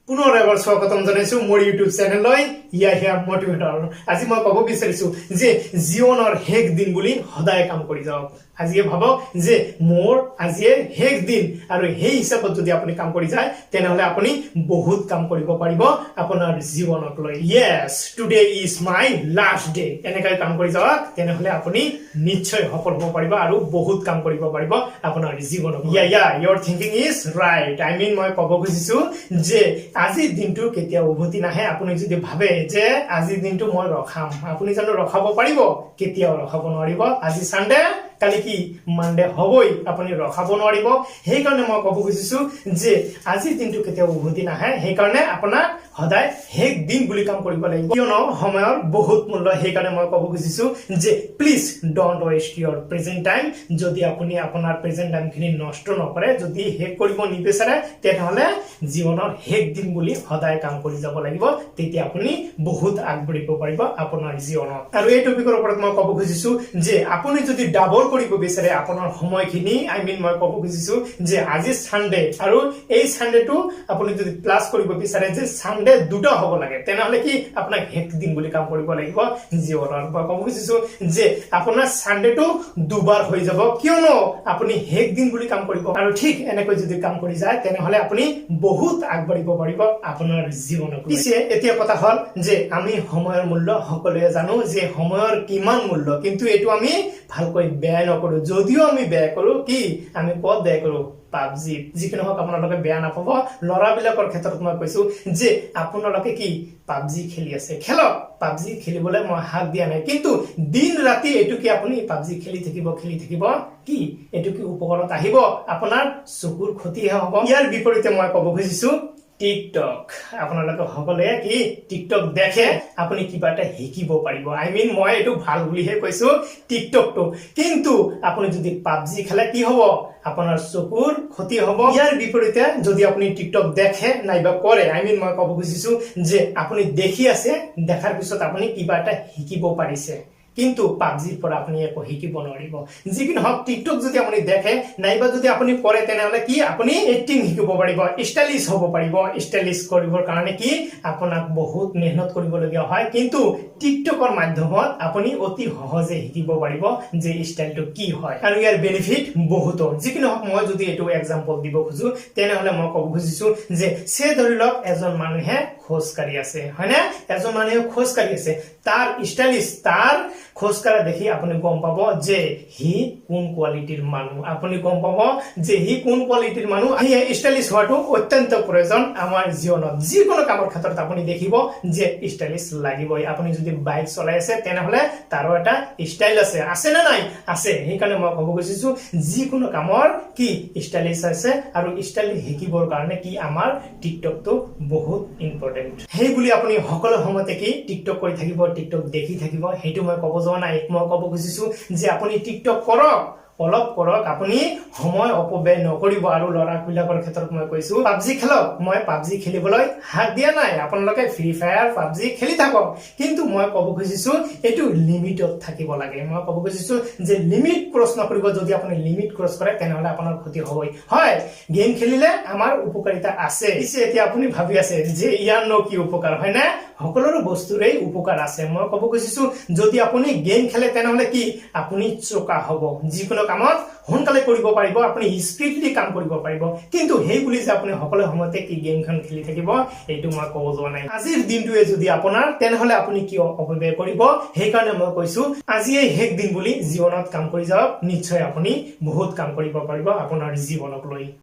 পুনৰ এবাৰ স্বাগতম জনাইছো মোৰ ইউটিউব চেনেললৈ Yahya Motivational। আজি মই ক'ব বিচাৰিছো যে জীৱনৰ শেষ দিন বুলি সদায় কাম কৰি যাওক। আজি ভাবক যে মোৰ আজি শেষ দিন আৰু সেই হিচাপত যদি আপুনি কাম কৰি যায় তেনেহলে আপুনি বহুত কাম কৰিব পাৰিব আপোনাৰ জীৱনক লৈ। Yes, today is my last day। এনেকৈ কাম কৰি যাওক তেনেহলে আপুনি নিশ্চয় সফল হ'ব পাৰিব আৰু বহুত কাম কৰিব পাৰিব আপোনাৰ জীৱনক। Yeah, your thinking is right। I mean মই ক'ব খুজিছো যে আজিৰ দিনটো কেতিয়া উভতি নাহে। আপুনি যদি ভাবে যে আজিৰ দিনটো মই ৰখাম, আপুনি জানো ৰখাব পাৰিব? কেতিয়াও ৰখাব নোৱাৰিব। আজি সানডে, কালি কি মানডে হবই, আপুনি ৰখাব নোৱাৰিব। সেই কাৰণে মই ক'ব খুজিছো যে আজিৰ দিনটো কেতিয়াও উভতি নাহে। সেই কাৰণে আপোনাৰ সদায় শেষ দিন বুলি কাম কৰিব লাগিব, কিয়নো সময়ৰ বহুত মূল্য। সেই কাৰণে মই ক'ব খুজিছো যে please don't waste your present time. যদি আপুনি আপোনাৰ প্ৰেজেন্ট টাইম খিনি নষ্ট নকৰে, যদি শেষ কৰিব নিবিচাৰে, তেনেহলে জীৱনৰ শেষ দিন বুলি সদায় কাম কৰি যাব লাগিব। তেতিয়া আপুনি বহুত আগবাঢ়িব পাৰিব আপোনাৰ জীৱনত। আৰু এই টপিকৰ ওপৰত মই ক'ব খুজিছো যে আপুনি যদি ডাবল কৰিব বিচাৰে আপোনাৰ সময়খিনি, মই ক'ব খুজিছো যে আজি সানডে আৰু এই সানডেটো আপুনি যদি প্লাস কৰিব বিচাৰে যে সানডে দুটা হ'ব লাগে, তেনেহলে কি আপোনাক শেষ দিন বুলি কাম কৰিব লাগিব জীৱনৰ। মই ক'ব খুজিছো যে আপোনাৰ সানডেটো দুবাৰ হৈ যাব, কিয়নো আপুনি শেষ দিন বুলি কাম কৰিব। আৰু ঠিক এনেকৈ যদি কাম কৰি যায় তেনেহলে আপুনি বহুত আগবাঢ়িব পাৰিব আপোনাৰ জীৱনত। পিছে এতিয়া কথা হল যে আমি সময়ৰ মূল্য সকলোৱে জানো যে সময়ৰ কিমান মূল্য, কিন্তু এইটো আমি ভালকৈ বেয়া নকৰো। যদিও আমি বেয়া কৰো, কি আমি ক'ত বেয়া কৰো? পাবজি। যিকোনো হওক আপোনালোকে বেয়া নাপাব, লৰাবিলাকৰ ক্ষেত্ৰত মই কৈছো যে আপোনালোকে কি পাবজি খেলি আছে, খেলক। পাবজি খেলিবলৈ মই হাক দিয়া নাই, কিন্তু দিন ৰাতি এইটো কি আপুনি পাবজি খেলি থাকিব কি এইটো কি উপকাৰত আহিব? আপোনাৰ চকুৰ ক্ষতিহে হ'ব। ইয়াৰ বিপৰীতে মই ক'ব খুজিছো টিকটক। আপোনালোকে সকলোৱে কি টিকটক দেখে, আপুনি কিবা এটা শিকিব পাৰিব। মই এইটো ভাল বুলিহে কৈছো টিকটকটো, কিন্তু আপুনি যদি পাবজি খেলে কি হ'ব? আপোনাৰ চকুৰ ক্ষতি হ'ব। ইয়াৰ বিপৰীতে যদি আপুনি টিকটক দেখে নাইবা কৰে, মই ক'ব খুজিছো যে আপুনি দেখি আছে, দেখাৰ পিছত আপুনি কিবা এটা শিকিব পাৰিছে, কিন্তু পাবজিৰ পৰা আপুনি একো শিকিব নোৱাৰিব। যিকি নহওক টিকটক যদি আপুনি দেখে নাইবা যদি আপুনি কৰে, তেনেহলে কি আপুনি এক্টিং শিকিব পাৰিব, ষ্টাইলিছ হ'ব পাৰিব। ষ্টাইলিছ কৰিবৰ কাৰণে কি আপোনাক বহুত মেহনত কৰিবলগীয়া হয়, কিন্তু টিকটকৰ মাধ্যমত আপুনি অতি সহজে শিকিব পাৰিব যে ষ্টাইলটো কি হয়। আৰু ইয়াৰ বেনিফিট বহুতো। যিকি নহওক মই যদি এইটো এক্সাম্পল দিব খোজো, তেনেহলে মই ক'ব খুজিছো যে ধৰি লওক এজন মানুহে খোজ কাঢ়ি আছে, হয়নে? এজন মানুহে খোজ কাঢ়ি আছে, তাৰ ষ্টাইলিছ, তাৰ খোজ কাঢ়া দেখি আপুনি গম পাব যে হি কোন কোৱালিটিৰ মানুহ। আপুনি গম পাব যে হি কোন কোৱালিটিৰ মানুহ। ষ্টাইলিছ হোৱাটো অত্যন্ত প্ৰয়োজন আমাৰ জীৱনত। যিকোনো কামৰ ক্ষেত্ৰত আপুনি দেখিব যে ষ্টাইলিছ লাগিবই। আপুনি যদি বাইক চলাই আছে, তেনেহলে তাৰো এটা ষ্টাইল আছে নে নাই? আছে। সেইকাৰণে মই ক'ব খুজিছো যিকোনো কামৰ কি ষ্টাইলিছ আছে, আৰু ষ্টাইল শিকিবৰ কাৰণে কি আমাৰ টিকটকটো বহুত ইম্পৰ্টেন্ট। সেই বুলি আপুনি সকলো সময়তে কি টিকটক কৰি থাকিব, টিকটক দেখি থাকিব, সেইটো মই ক'ব যোৱা নাই। মই ক'ব খুজিছো যে আপুনি টিকটক কৰক, অলপ কৰক, আপুনি সময় অপব্যয় নকৰিব। আৰু ল'ৰাবিলাকৰ ক্ষেত্ৰত মই কৈছো পাবজি খেলক। মই পাবজি খেলিবলৈ হাক দিয়া নাই, আপোনালোকে ফ্ৰী ফায়াৰ পাবজি খেলি থাকক, কিন্তু মই ক'ব খুজিছো এইটো লিমিটত থাকিব লাগে। মই ক'ব খুজিছো যে লিমিট ক্ৰছ নকৰিব। যদি আপুনি লিমিট ক্ৰছ কৰে তেনেহলে আপোনাৰ ক্ষতি হ'বই। হয়, গেম খেলিলে আমাৰ উপকাৰিতা আছে। পিছে এতিয়া আপুনি ভাবি আছে যে ইয়াৰ নো কি উপকাৰ, হয় না? সকলো বস্তুৰে উপকাৰ আছে। মই ক'ব খুজিছো যদি আপুনি গেম খেলে তেনেহলে কি আপুনি চোকা হ'ব, যিকোনো কামত সোনকালে কৰিব পাৰিব, আপুনি স্পিডলি কাম কৰিব পাৰিব। কিন্তু সেই বুলি যে আপুনি সকলো সময়তে কি গেমখন খেলি থাকিব, এইটো মই ক'ব যোৱা নাই। আজিৰ দিনটোৱে যদি আপোনাৰ, তেনেহলে আপুনি কিয় অপব্যয় কৰিব? সেইকাৰণে মই কৈছো আজিয়ে শেষ দিন বুলি জীৱনত কাম কৰি যাওক। নিশ্চয় আপুনি বহুত কাম কৰিব পাৰিব আপোনাৰ জীৱনক লৈ।